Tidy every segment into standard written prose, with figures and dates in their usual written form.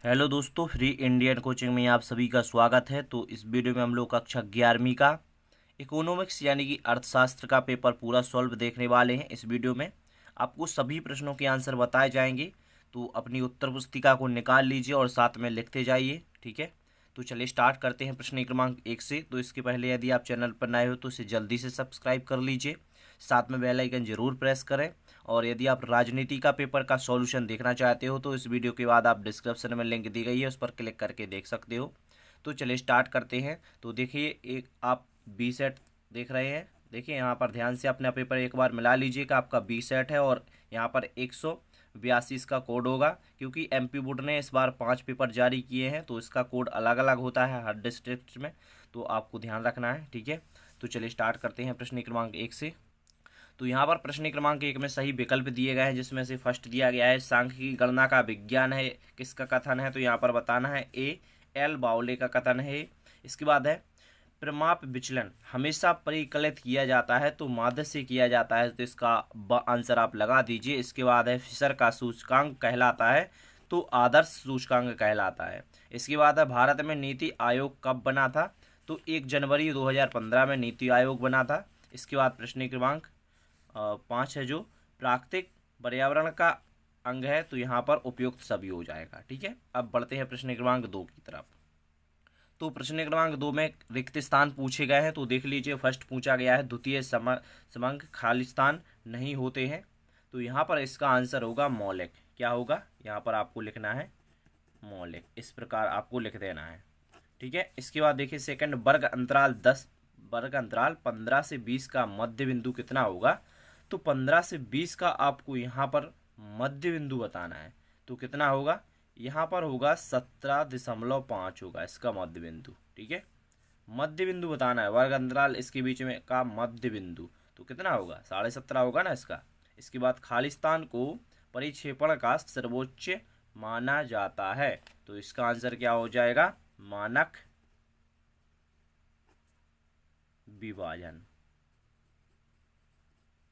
Hello दोस्तों, free Indian coaching में आप सभी का स्वागत है। तो इस वीडियो में हम लोग कक्षा 11वीं का इकोनॉमिक्स यानी कि अर्थशास्त्र का पेपर पूरा सॉल्व देखने वाले हैं। इस वीडियो में आपको सभी प्रश्नों के आंसर बताए जाएंगे। तो अपनी उत्तर पुस्तिका को निकाल लीजिए और साथ में लिखते जाइए, ठीक है। तो चलिए स्टार्ट करते हैं प्रश्न क्रमांक 1 से। तो इसके पहले यदि आप चैनल पर नए हो तो इसे जल्दी से सब्सक्राइब कर लीजिए, साथ में बेल आइकन जरूर प्रेस करें। और यदि आप राजनीति का पेपर का सॉल्यूशन देखना चाहते हो तो इस वीडियो के बाद आप डिस्क्रिप्शन में लिंक दी गई है, उस पर क्लिक करके देख सकते हो। तो चलिए स्टार्ट करते हैं। तो देखिए, एक आप बी सेट देख रहे हैं। देखिए यहाँ पर ध्यान से अपना पेपर एक बार मिला लीजिए कि आपका बी सेट है और यहाँ पर 182 इसका कोड होगा, क्योंकि एमपी बोर्ड ने इस बार 5 पेपर जारी किए हैं तो इसका कोड अलग अलग होता है हर डिस्ट्रिक्ट में, तो आपको ध्यान रखना है, ठीक है। तो चलिए स्टार्ट करते हैं प्रश्न क्रमांक 1 से। तो यहाँ पर प्रश्न क्रमांक 1 में सही विकल्प दिए गए हैं, जिसमें से फर्स्ट दिया गया है सांख्यिकी गणना का विज्ञान है, किसका कथन है। तो यहाँ पर बताना है ए एल बाउले का कथन है। इसके बाद है प्रमाप विचलन हमेशा परिकलित किया जाता है तो माध्य से किया जाता है, तो इसका आंसर आप लगा दीजिए। इसके बाद है फिशर का सूचकांक कहलाता है तो आदर्श सूचकांक कहलाता है। इसके बाद है भारत में नीति आयोग कब बना था। तो 1 जनवरी 2015 में नीति आयोग बना था। इसके बाद प्रश्न क्रमांक 5 है जो प्राकृतिक पर्यावरण का अंग है, तो यहाँ पर उपयुक्त सभी हो जाएगा, ठीक है। अब बढ़ते हैं प्रश्न क्रमांक 2 की तरफ। तो प्रश्न क्रमांक 2 में रिक्त स्थान पूछे गए हैं, तो देख लीजिए। फर्स्ट पूछा गया है द्वितीय समंग खाली स्थान नहीं होते हैं, तो यहाँ पर इसका आंसर होगा मौलिक। क्या होगा, यहाँ पर आपको लिखना है मौलिक, इस प्रकार आपको लिख देना है, ठीक है। इसके बाद देखिए सेकंड वर्ग अंतराल 15 से 20 का मध्य बिंदु कितना होगा। तो 15 से 20 का आपको यहाँ पर मध्य बिंदु बताना है, तो कितना होगा, यहाँ पर होगा 17.5 होगा इसका मध्य बिंदु, ठीक है। मध्य बिंदु बताना है, वर्ग अंतराल इसके बीच में का मध्य बिंदु, तो कितना होगा 17.5 होगा ना इसका। इसके बाद खालिस्तान को परिक्षेपण का सर्वोच्च माना जाता है, तो इसका आंसर क्या हो जाएगा, मानक विभाजन,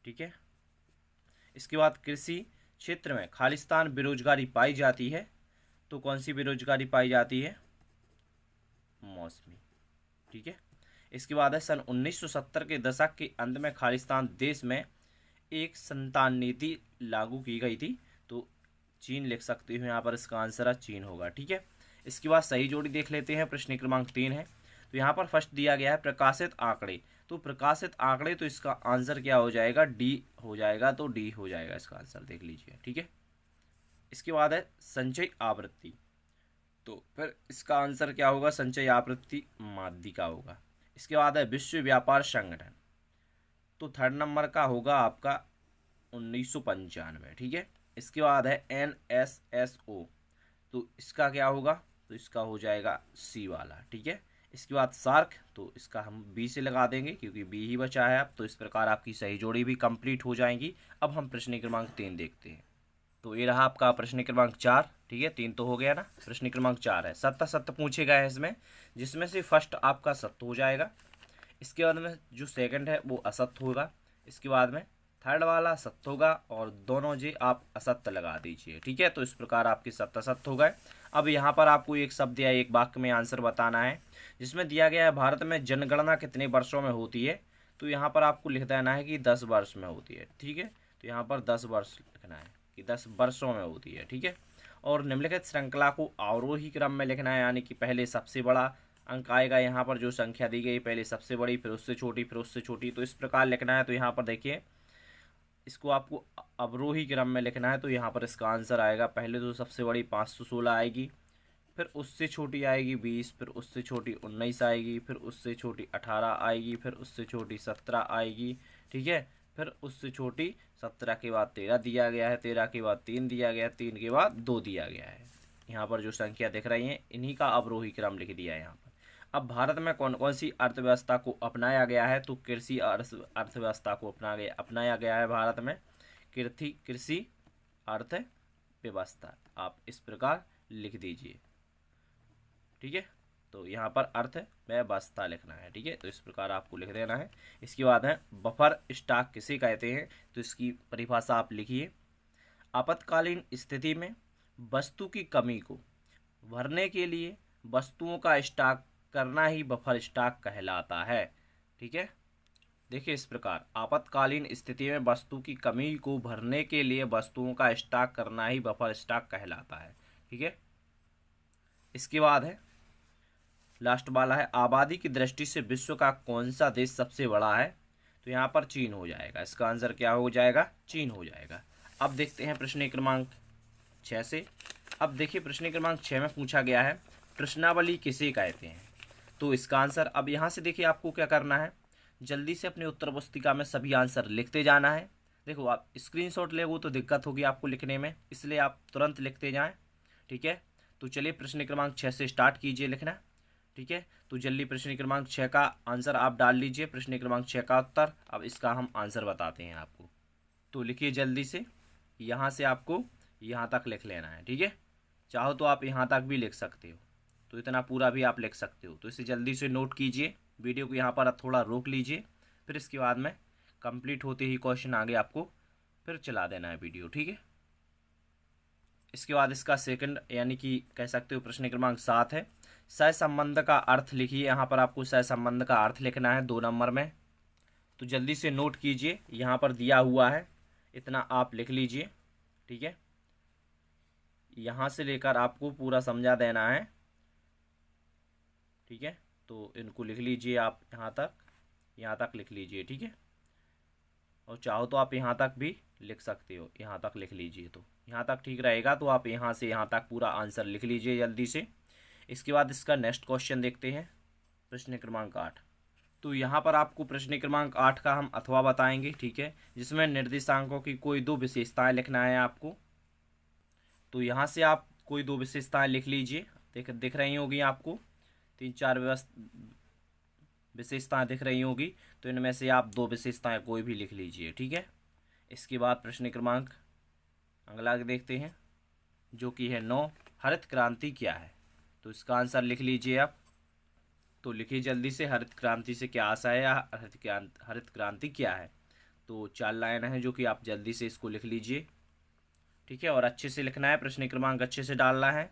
ठीक है। इसके बाद कृषि क्षेत्र में खालिस्तान बेरोजगारी पाई जाती है, तो कौन सी बेरोजगारी पाई जाती है, मौसमी, ठीक है। इसके बाद है सन 1970 के दशक के अंत में खालिस्तान देश में एक संतान नीति लागू की गई थी, तो चीन लिख सकते हो यहाँ पर, इसका आंसर चीन होगा, ठीक है। इसके बाद सही जोड़ी देख लेते हैं, प्रश्न क्रमांक 3 है। तो यहाँ पर फर्स्ट दिया गया है प्रकाशित आंकड़े, तो प्रकाशित आंकड़े, तो इसका आंसर क्या हो जाएगा, डी हो जाएगा, तो डी हो जाएगा इसका आंसर, देख लीजिए, ठीक है। इसके बाद है संचय आवृत्ति, तो फिर इसका आंसर क्या होगा, संचय आवृत्ति माध्यिका होगा। इसके बाद है विश्व व्यापार संगठन, तो थर्ड नंबर का होगा आपका 1995, ठीक है। इसके बाद है NSSO, तो इसका क्या होगा, तो इसका हो जाएगा सी वाला, ठीक है। इसके बाद सार्क, तो इसका हम बी से लगा देंगे क्योंकि बी ही बचा है अब। तो इस प्रकार आपकी सही जोड़ी भी कंप्लीट हो जाएंगी। अब हम प्रश्न क्रमांक 3 देखते हैं। तो ये रहा आपका प्रश्न क्रमांक 4, ठीक है। 3 तो हो गया ना। प्रश्न क्रमांक 4 है सत्य सत्य पूछे गए हैं इसमें, जिसमें से फर्स्ट आपका सत्य हो जाएगा। इसके बाद में जो सेकंड है वो असत्य होगा। इसके बाद में थर्ड वाला सत्य होगा और दोनों जी आप असत्य लगा दीजिए, ठीक है। तो इस प्रकार आपके सत्य सत्य हो गए। अब यहाँ पर आपको एक शब्द या एक वाक्य में आंसर बताना है, जिसमें दिया गया है भारत में जनगणना कितने वर्षों में होती है। तो यहाँ पर आपको लिख देना है कि 10 वर्ष में होती है, ठीक है। तो यहाँ पर 10 वर्ष लिखना है कि 10 वर्षों में होती है, ठीक है। और निम्नलिखित श्रृंखला को अवरोही क्रम में लिखना है, यानी कि पहले सबसे बड़ा अंक आएगा, यहाँ पर जो संख्या दी गई पहले सबसे बड़ी, फिर उससे छोटी, फिर उससे छोटी, तो इस प्रकार लिखना है। तो यहाँ पर देखिए इसको आपको अवरोही क्रम में लिखना है, तो यहाँ पर इसका आंसर आएगा पहले तो सबसे बड़ी 516 आएगी, फिर उससे छोटी आएगी 20, फिर उससे छोटी 19 आएगी, फिर उससे छोटी 18 आएगी, फिर उससे छोटी 17 आएगी, ठीक है। फिर उससे छोटी 17 के बाद 13 दिया गया है, 13 के बाद 3 दिया गया है, 3 के बाद 2 दिया गया है। यहाँ पर जो संख्या दिख रही हैं इन्हीं का अवरोही क्रम लिख दिया है यहाँ पर। अब भारत में कौन कौन सी अर्थव्यवस्था को अपनाया गया है। तो कृषि अर्थव्यवस्था को अपनाया गया है भारत में, कृषि अर्थव्यवस्था, आप इस प्रकार लिख दीजिए, ठीक है। तो यहाँ पर अर्थ व्यवस्था लिखना है, ठीक है। तो इस प्रकार आपको लिख देना है। इसके बाद है बफर स्टॉक किसे कहते हैं, तो इसकी परिभाषा आप लिखिए। आपातकालीन स्थिति में वस्तु की कमी को भरने के लिए वस्तुओं का स्टॉक करना ही बफर स्टॉक कहलाता है। ठीक है, देखिए इस प्रकार आपातकालीन स्थिति में वस्तु की कमी को भरने के लिए वस्तुओं का स्टॉक करना ही बफर स्टॉक कहलाता है। ठीक है, इसके बाद है लास्ट वाला है, आबादी की दृष्टि से विश्व का कौन सा देश सबसे बड़ा है? तो यहाँ पर चीन हो जाएगा। इसका आंसर क्या हो जाएगा? चीन हो जाएगा। अब देखते हैं प्रश्न क्रमांक 6 से। अब देखिए प्रश्न क्रमांक 6 में पूछा गया है प्रश्नावली किसे कहते हैं? तो इसका आंसर अब यहाँ से देखिए आपको क्या करना है, जल्दी से अपनी उत्तर पुस्तिका में सभी आंसर लिखते जाना है। देखो आप स्क्रीनशॉट ले वो तो दिक्कत होगी आपको लिखने में, इसलिए आप तुरंत लिखते जाएं। ठीक है, तो चलिए प्रश्न क्रमांक 6 से स्टार्ट कीजिए लिखना। ठीक है, तो जल्दी प्रश्न क्रमांक 6 का आंसर आप डाल लीजिए, प्रश्न क्रमांक 6 का उत्तर। अब इसका हम आंसर बताते हैं आपको, तो लिखिए जल्दी से। यहाँ से आपको यहाँ तक लिख लेना है। ठीक है, चाहो तो आप यहाँ तक भी लिख सकते हो, तो इतना पूरा भी आप लिख सकते हो। तो इसे जल्दी से नोट कीजिए, वीडियो को यहाँ पर आप थोड़ा रोक लीजिए, फिर इसके बाद में कंप्लीट होते ही क्वेश्चन आगे आपको फिर चला देना है वीडियो। ठीक है, इसके बाद इसका सेकंड यानी कि कह सकते हो प्रश्न क्रमांक 7 है, सहसंबंध का अर्थ लिखिए। यहाँ पर आपको सहसंबंध का अर्थ लिखना है 2 नंबर में, तो जल्दी से नोट कीजिए, यहाँ पर दिया हुआ है, इतना आप लिख लीजिए। ठीक है, यहाँ से लेकर आपको पूरा समझा देना है। ठीक है, तो इनको लिख लीजिए आप यहाँ तक लिख लीजिए। ठीक है, और चाहो तो आप यहाँ तक भी लिख सकते हो, यहाँ तक लिख लीजिए, तो यहाँ तक ठीक रहेगा। तो आप यहाँ से यहाँ तक पूरा आंसर लिख लीजिए जल्दी से। इसके बाद इसका नेक्स्ट क्वेश्चन देखते हैं, प्रश्न क्रमांक 8। तो यहाँ पर आपको प्रश्न क्रमांक 8 का हम अथवा बताएंगे। ठीक है, जिसमें निर्देशांकों की कोई 2 विशेषताएं लिखना है आपको। तो यहाँ से आप कोई 2 विशेषताएं लिख लीजिए, दिख रही होगी आपको, 3-4 विशेषताएं दिख रही होगी, तो इनमें से आप 2 विशेषताएं कोई भी लिख लीजिए। ठीक है, इसके बाद प्रश्न क्रमांक अगला देखते हैं, जो कि है 9, हरित क्रांति क्या है? तो इसका आंसर लिख लीजिए आप। तो लिखिए जल्दी से, हरित क्रांति से क्या आशा है या हरित क्रांति क्या है? तो 4 लाइन है जो कि आप जल्दी से इसको लिख लीजिए। ठीक है, और अच्छे से लिखना है, प्रश्न क्रमांक अच्छे से डालना है,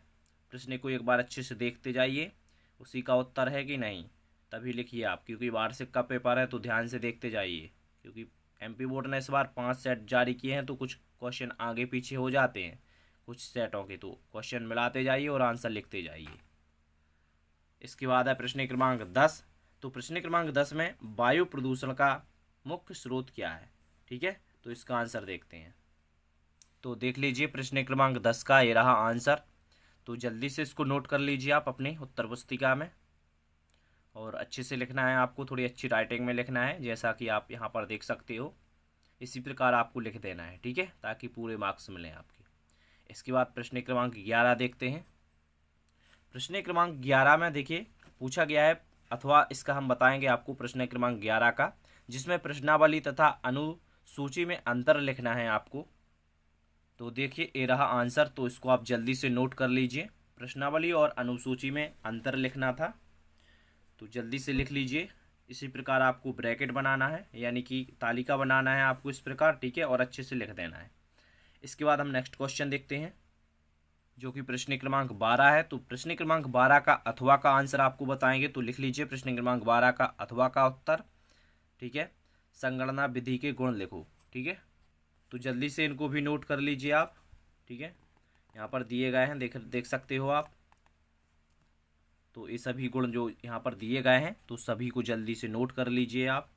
प्रश्न को एक बार अच्छे से देखते जाइए, उसी का उत्तर है कि नहीं तभी लिखिए आप, क्योंकि वार्षिक का पेपर है तो ध्यान से देखते जाइए, क्योंकि एमपी बोर्ड ने इस बार 5 सेट जारी किए हैं, तो कुछ क्वेश्चन आगे पीछे हो जाते हैं कुछ सेटों के, तो क्वेश्चन मिलाते जाइए और आंसर लिखते जाइए। इसके बाद है प्रश्न क्रमांक 10। तो प्रश्न क्रमांक 10 में वायु प्रदूषण का मुख्य स्रोत क्या है? ठीक है, तो इसका आंसर देखते हैं। तो देख लीजिए प्रश्न क्रमांक 10 का ये रहा आंसर, तो जल्दी से इसको नोट कर लीजिए आप अपनी उत्तर पुस्तिका में, और अच्छे से लिखना है आपको, थोड़ी अच्छी राइटिंग में लिखना है, जैसा कि आप यहाँ पर देख सकते हो, इसी प्रकार आपको लिख देना है। ठीक है, ताकि पूरे मार्क्स मिलें आपके। इसके बाद प्रश्न क्रमांक 11 देखते हैं। प्रश्न क्रमांक 11 में देखिए पूछा गया है, अथवा इसका हम बताएंगे आपको प्रश्न क्रमांक 11 का, जिसमें प्रश्नावली तथा अनुसूची में अंतर लिखना है आपको। तो देखिए ये रहा आंसर, तो इसको आप जल्दी से नोट कर लीजिए, प्रश्नावली और अनुसूची में अंतर लिखना था, तो जल्दी से लिख लीजिए। इसी प्रकार आपको ब्रैकेट बनाना है, यानी कि तालिका बनाना है आपको इस प्रकार। ठीक है, और अच्छे से लिख देना है। इसके बाद हम नेक्स्ट क्वेश्चन देखते हैं, जो कि प्रश्न क्रमांक 12 है। तो प्रश्न क्रमांक 12 का अथवा का आंसर आपको बताएंगे, तो लिख लीजिए प्रश्न क्रमांक 12 का अथवा का उत्तर। ठीक है, संगणना विधि के गुण लिखो। ठीक है, तो जल्दी से इनको भी नोट कर लीजिए आप। ठीक है, यहाँ पर दिए गए हैं, देख सकते हो आप, तो ये सभी गुण जो यहाँ पर दिए गए हैं, तो सभी को जल्दी से नोट कर लीजिए आप।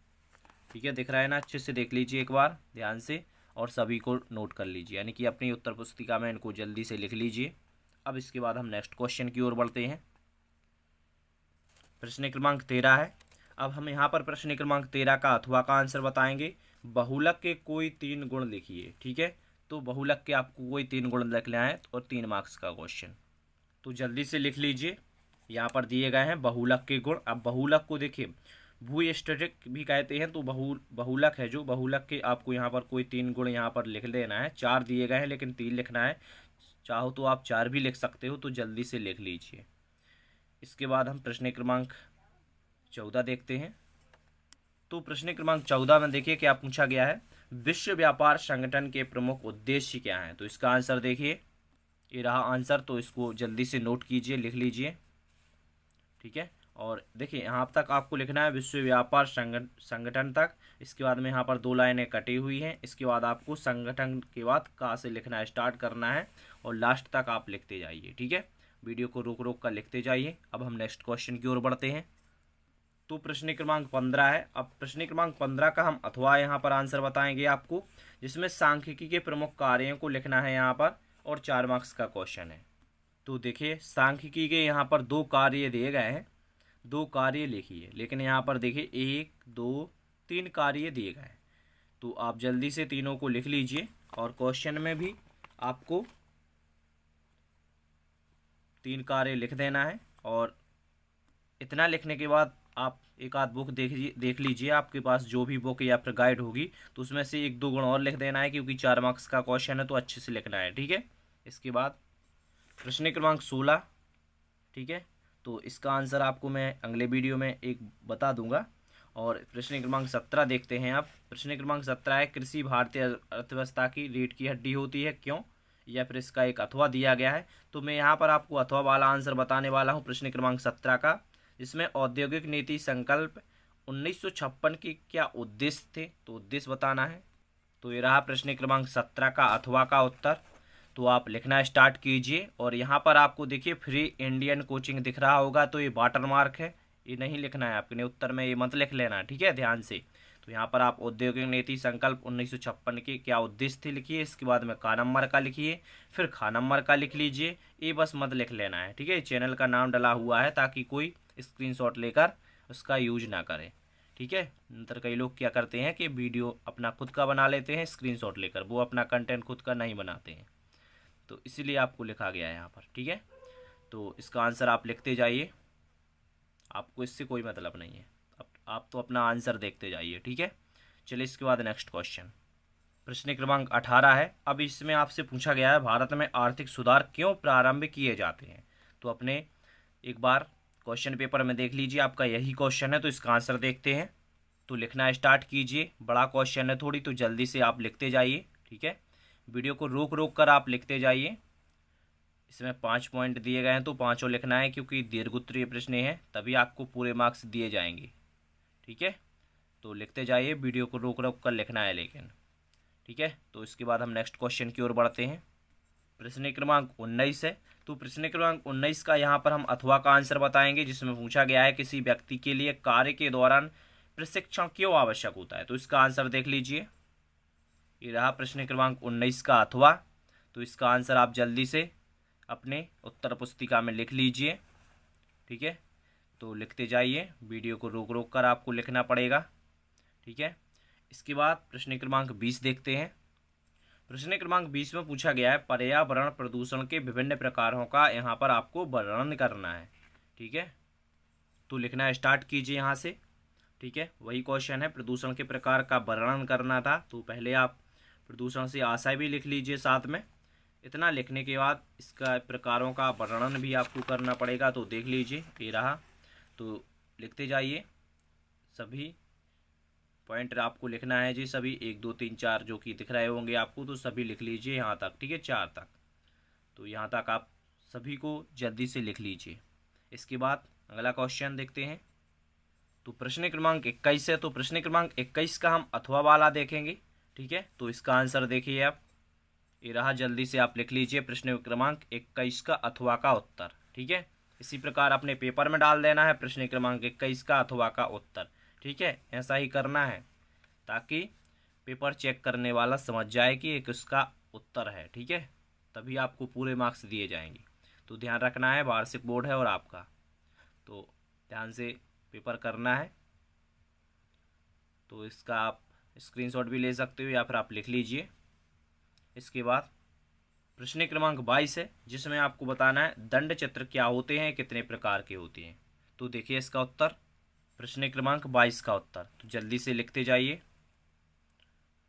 ठीक है, दिख रहा है ना, अच्छे से देख लीजिए एक बार ध्यान से, और सभी को नोट कर लीजिए, यानी कि अपनी उत्तर पुस्तिका में इनको जल्दी से लिख लीजिए। अब इसके बाद हम नेक्स्ट क्वेश्चन की ओर बढ़ते हैं, प्रश्न क्रमांक 13 है। अब हम यहाँ पर प्रश्न क्रमांक 13 का अथवा का आंसर बताएंगे। बहुलक के कोई 3 गुण लिखिए। ठीक है, तो बहुलक के आपको कोई 3 गुण लिखना है, और 3 मार्क्स का क्वेश्चन, तो जल्दी से लिख लीजिए। यहाँ पर दिए गए हैं बहुलक के गुण। अब बहुलक को देखिए भूस्टैटिक भी कहते हैं, तो बहुलक है, जो बहुलक के आपको यहाँ पर कोई 3 गुण यहाँ पर लिख देना है। 4 दिए गए हैं लेकिन 3 लिखना है, चाहो तो आप 4 भी लिख सकते हो, तो जल्दी से लिख लीजिए। इसके बाद हम प्रश्न क्रमांक 14 देखते हैं। तो प्रश्न क्रमांक 14 में देखिए क्या पूछा गया है, विश्व व्यापार संगठन के प्रमुख उद्देश्य क्या हैं? तो इसका आंसर देखिए, ये रहा आंसर, तो इसको जल्दी से नोट कीजिए, लिख लीजिए। ठीक है, और देखिए यहाँ तक आपको लिखना है विश्व व्यापार संगठन तक। इसके बाद में यहाँ पर 2 लाइनें कटी हुई हैं। इसके बाद आपको संगठन के बाद का से लिखना स्टार्ट करना है और लास्ट तक आप लिखते जाइए। ठीक है, वीडियो को रोक रोक कर लिखते जाइए। अब हम नेक्स्ट क्वेश्चन की ओर बढ़ते हैं। तो प्रश्न क्रमांक 15 है। अब प्रश्न क्रमांक 15 का हम अथवा यहाँ पर आंसर बताएंगे आपको, जिसमें सांख्यिकी के प्रमुख कार्यों को लिखना है यहाँ पर, और 4 मार्क्स का क्वेश्चन है। तो देखिए सांख्यिकी के यहाँ पर 2 कार्य दिए गए हैं, 2 कार्य लिखिए, लेकिन यहाँ पर देखिए 1 2 3 कार्य दिए गए हैं। तो आप जल्दी से तीनों को लिख लीजिए, और क्वेश्चन में भी आपको 3 कार्य लिख देना है। और इतना लिखने के बाद आप एक आध बुक देख लीजिए, आपके पास जो भी बुक या फिर गाइड होगी, तो उसमें से 1 2 गुण और लिख देना है, क्योंकि 4 मार्क्स का क्वेश्चन है तो अच्छे से लिखना है। ठीक है, इसके बाद प्रश्न क्रमांक 16। ठीक है, तो इसका आंसर आपको मैं अगले वीडियो में एक बता दूंगा। और प्रश्न क्रमांक 17 देखते हैं आप। प्रश्न क्रमांक 17 है, कृषि भारतीय अर्थव्यवस्था की रीढ़ की हड्डी होती है, क्यों? या फिर इसका एक अथवा दिया गया है। तो मैं यहाँ पर आपको अथवा वाला आंसर बताने वाला हूँ प्रश्न क्रमांक 17 का, जिसमें औद्योगिक नीति संकल्प 1956 के क्या उद्देश्य थे, तो उद्देश्य बताना है। तो ये रहा प्रश्न क्रमांक 17 का अथवा का उत्तर। तो आप लिखना स्टार्ट कीजिए, और यहाँ पर आपको देखिए फ्री इंडियन कोचिंग दिख रहा होगा, तो ये वाटर मार्क है, ये नहीं लिखना है आपने उत्तर में, ये मत लिख लेना। ठीक है, ध्यान से। तो यहाँ पर आप औद्योगिक नीति संकल्प 1956 के क्या उद्देश्य थे लिखिए, इसके बाद में का नंबर का लिखिए, फिर खा नंबर का लिख लीजिए, ये बस मत लिख लेना है। ठीक है, चैनल का नाम डला हुआ है ताकि कोई स्क्रीनशॉट लेकर उसका यूज ना करे। ठीक है, नंतर कई लोग क्या करते हैं कि वीडियो अपना खुद का बना लेते हैं स्क्रीनशॉट लेकर, वो अपना कंटेंट खुद का नहीं बनाते हैं, तो इसीलिए आपको लिखा गया है यहाँ पर। ठीक है, तो इसका आंसर आप लिखते जाइए, आपको इससे कोई मतलब नहीं है, अब आप तो अपना आंसर देखते जाइए। ठीक है, चलिए इसके बाद नेक्स्ट क्वेश्चन प्रश्न क्रमांक 18 है। अब इसमें आपसे पूछा गया है भारत में आर्थिक सुधार क्यों प्रारंभ किए जाते हैं। तो अपने एक बार क्वेश्चन पेपर में देख लीजिए, आपका यही क्वेश्चन है, तो इसका आंसर देखते हैं। तो लिखना स्टार्ट कीजिए, बड़ा क्वेश्चन है थोड़ी, तो जल्दी से आप लिखते जाइए। ठीक है, वीडियो को रोक रोक कर आप लिखते जाइए। इसमें 5 पॉइंट दिए गए हैं, तो 5 लिखना है, क्योंकि दीर्घोत्तरीय प्रश्न है, तभी आपको पूरे मार्क्स दिए जाएंगे। ठीक है, तो लिखते जाइए, वीडियो को रोक रोक कर लिखना है लेकिन। ठीक है, तो इसके बाद हम नेक्स्ट क्वेश्चन की ओर बढ़ते हैं। प्रश्न क्रमांक 19 है। तो प्रश्न क्रमांक 19 का यहाँ पर हम अथवा का आंसर बताएंगे, जिसमें पूछा गया है किसी व्यक्ति के लिए कार्य के दौरान प्रशिक्षण क्यों आवश्यक होता है। तो इसका आंसर देख लीजिए, ये रहा प्रश्न क्रमांक 19 का अथवा। तो इसका आंसर आप जल्दी से अपने उत्तर पुस्तिका में लिख लीजिए। ठीक है, तो लिखते जाइए, वीडियो को रोक रोक कर आपको लिखना पड़ेगा। ठीक है, इसके बाद प्रश्न क्रमांक 20 देखते हैं। प्रश्न क्रमांक 20 में पूछा गया है पर्यावरण प्रदूषण के विभिन्न प्रकारों का यहाँ पर आपको वर्णन करना है। ठीक है, तो लिखना स्टार्ट कीजिए यहाँ से। ठीक है, वही क्वेश्चन है, प्रदूषण के प्रकार का वर्णन करना था, तो पहले आप प्रदूषण से आशय भी लिख लीजिए साथ में। इतना लिखने के बाद इसका प्रकारों का वर्णन भी आपको करना पड़ेगा, तो देख लीजिए, ये रहा। तो लिखते जाइए, सभी पॉइंट आपको लिखना है जी, सभी 1 2 3 4 जो कि दिख रहे होंगे आपको, तो सभी लिख लीजिए यहाँ तक। ठीक है, 4 तक, तो यहाँ तक आप सभी को जल्दी से लिख लीजिए। इसके बाद अगला क्वेश्चन देखते हैं। तो प्रश्न क्रमांक 21 है। तो प्रश्न क्रमांक 21 का हम अथवा वाला देखेंगे। ठीक है, तो इसका आंसर देखिए आप, ये रहा, जल्दी से आप लिख लीजिए प्रश्न क्रमांक 21 का अथवा का उत्तर। ठीक है, इसी प्रकार अपने पेपर में डाल देना है प्रश्न क्रमांक 21 का अथवा का उत्तर। ठीक है, ऐसा ही करना है ताकि पेपर चेक करने वाला समझ जाए कि एक उसका उत्तर है। ठीक है, तभी आपको पूरे मार्क्स दिए जाएंगे। तो ध्यान रखना है, वार्षिक बोर्ड है और आपका, तो ध्यान से पेपर करना है। तो इसका आप स्क्रीनशॉट भी ले सकते हो या फिर आप लिख लीजिए। इसके बाद प्रश्न क्रमांक 22 है, जिसमें आपको बताना है दंड चित्र क्या होते हैं, कितने प्रकार के होते हैं। तो देखिए इसका उत्तर, प्रश्न क्रमांक 22 का उत्तर, तो जल्दी से लिखते जाइए।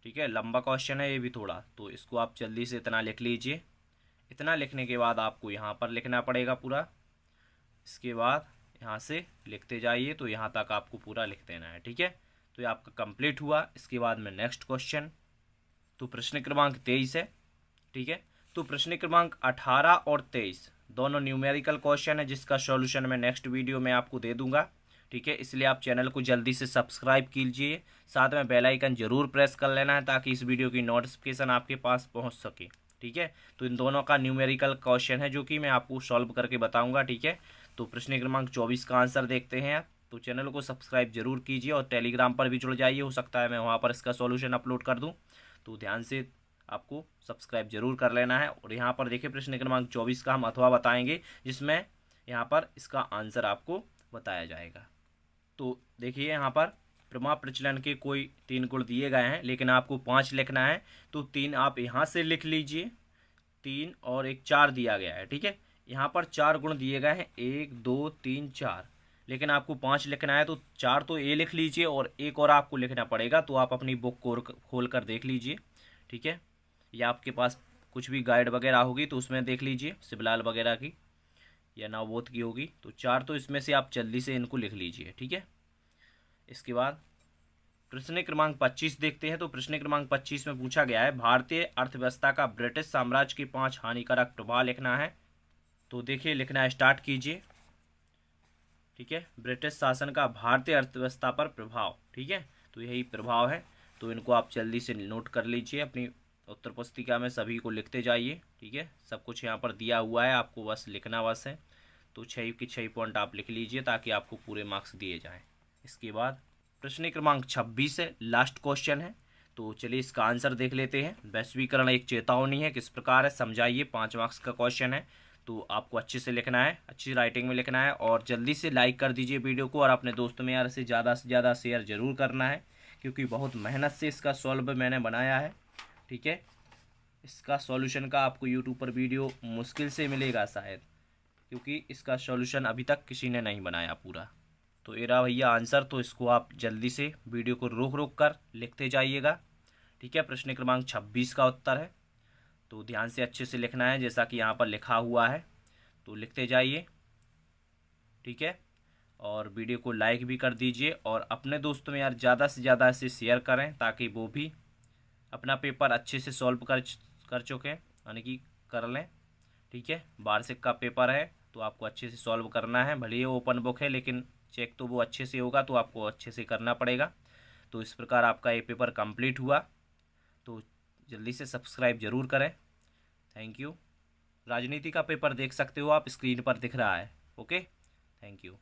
ठीक है, लंबा क्वेश्चन है ये भी थोड़ा, तो इसको आप जल्दी से इतना लिख लीजिए। इतना लिखने के बाद आपको यहाँ पर लिखना पड़ेगा पूरा। इसके बाद यहाँ से लिखते जाइए, तो यहाँ तक आपको पूरा लिख देना है। ठीक है, तो ये आपका कंप्लीट हुआ। इसके बाद में नेक्स्ट क्वेश्चन, तो प्रश्न क्रमांक 23 है। ठीक है, तो प्रश्न क्रमांक 18 और 23 दोनों न्यूमेरिकल क्वेश्चन है, जिसका सॉल्यूशन मैं नेक्स्ट वीडियो में आपको दे दूंगा। ठीक है, इसलिए आप चैनल को जल्दी से सब्सक्राइब कीजिए, साथ में बेल आइकन जरूर प्रेस कर लेना है ताकि इस वीडियो की नोटिफिकेशन आपके पास पहुंच सके। ठीक है, तो इन दोनों का न्यूमेरिकल क्वेश्चन है जो कि मैं आपको सॉल्व करके बताऊंगा। ठीक है, तो प्रश्न क्रमांक 24 का आंसर देखते हैं। तो चैनल को सब्सक्राइब जरूर कीजिए और टेलीग्राम पर भी जुड़ जाइए, हो सकता है मैं वहाँ पर इसका सॉल्यूशन अपलोड कर दूँ, तो ध्यान से आपको सब्सक्राइब जरूर कर लेना है। और यहाँ पर देखिए प्रश्न क्रमांक 24 का हम अथवा बताएंगे, जिसमें यहाँ पर इसका आंसर आपको बताया जाएगा। तो देखिए यहाँ पर प्रमा प्रचलन के कोई 3 गुण दिए गए हैं, लेकिन आपको 5 लिखना है, तो 3 आप यहाँ से लिख लीजिए, 3 और एक 4 दिया गया है। ठीक है, यहाँ पर 4 गुण दिए गए हैं, 1 2 3 4, लेकिन आपको 5 लिखना है, तो 4 तो ए लिख लीजिए और एक और आपको लिखना पड़ेगा, तो आप अपनी बुक को खोल कर देख लीजिए। ठीक है, या आपके पास कुछ भी गाइड वगैरह होगी तो उसमें देख लीजिए, शिवलाल वगैरह की या नवबोध की होगी, तो 4 तो इसमें से आप जल्दी से इनको लिख लीजिए। ठीक है, इसके बाद प्रश्न क्रमांक 25 देखते हैं। तो प्रश्न क्रमांक 25 में पूछा गया है भारतीय अर्थव्यवस्था का ब्रिटिश साम्राज्य के 5 हानिकारक प्रभाव लिखना है। तो देखिए लिखना स्टार्ट कीजिए। ठीक है, ब्रिटिश शासन का भारतीय अर्थव्यवस्था पर प्रभाव। ठीक है, तो यही प्रभाव है, तो इनको आप जल्दी से नोट कर लीजिए, अपनी उत्तर पुस्तिका में सभी को लिखते जाइए। ठीक है, सब कुछ यहाँ पर दिया हुआ है, आपको बस लिखना बस है। तो 6 के 6 पॉइंट आप लिख लीजिए ताकि आपको पूरे मार्क्स दिए जाएँ। इसके बाद प्रश्न क्रमांक 26 है, लास्ट क्वेश्चन है। तो चलिए इसका आंसर देख लेते हैं। वैश्वीकरण एक चेतावनी है, किस प्रकार है समझाइए। 5 मार्क्स का क्वेश्चन है, तो आपको अच्छे से लिखना है, अच्छी राइटिंग में लिखना है, और जल्दी से लाइक कर दीजिए वीडियो को, और अपने दोस्तों में यार से ज़्यादा शेयर जरूर करना है, क्योंकि बहुत मेहनत से इसका सॉल्व मैंने बनाया है। ठीक है, इसका सॉल्यूशन का आपको यूट्यूब पर वीडियो मुश्किल से मिलेगा शायद, क्योंकि इसका सॉल्यूशन अभी तक किसी ने नहीं बनाया पूरा। तो ये रहा भैया आंसर, तो इसको आप जल्दी से वीडियो को रोक कर लिखते जाइएगा। ठीक है, प्रश्न क्रमांक 26 का उत्तर है, तो ध्यान से अच्छे से लिखना है जैसा कि यहाँ पर लिखा हुआ है, तो लिखते जाइए। ठीक है, और वीडियो को लाइक भी कर दीजिए, और अपने दोस्तों में यार ज़्यादा से ज़्यादा इसे शेयर करें ताकि वो भी अपना पेपर अच्छे से सॉल्व कर चुके, यानी कि कर लें। ठीक है, वार्षिक का पेपर है, तो आपको अच्छे से सॉल्व करना है, भले ही ओपन बुक है लेकिन चेक तो वो अच्छे से होगा, तो आपको अच्छे से करना पड़ेगा। तो इस प्रकार आपका ये पेपर कंप्लीट हुआ, तो जल्दी से सब्सक्राइब जरूर करें। Thank you. राजनीति का पेपर देख सकते हो आप, स्क्रीन पर दिख रहा है। Okay, thank you.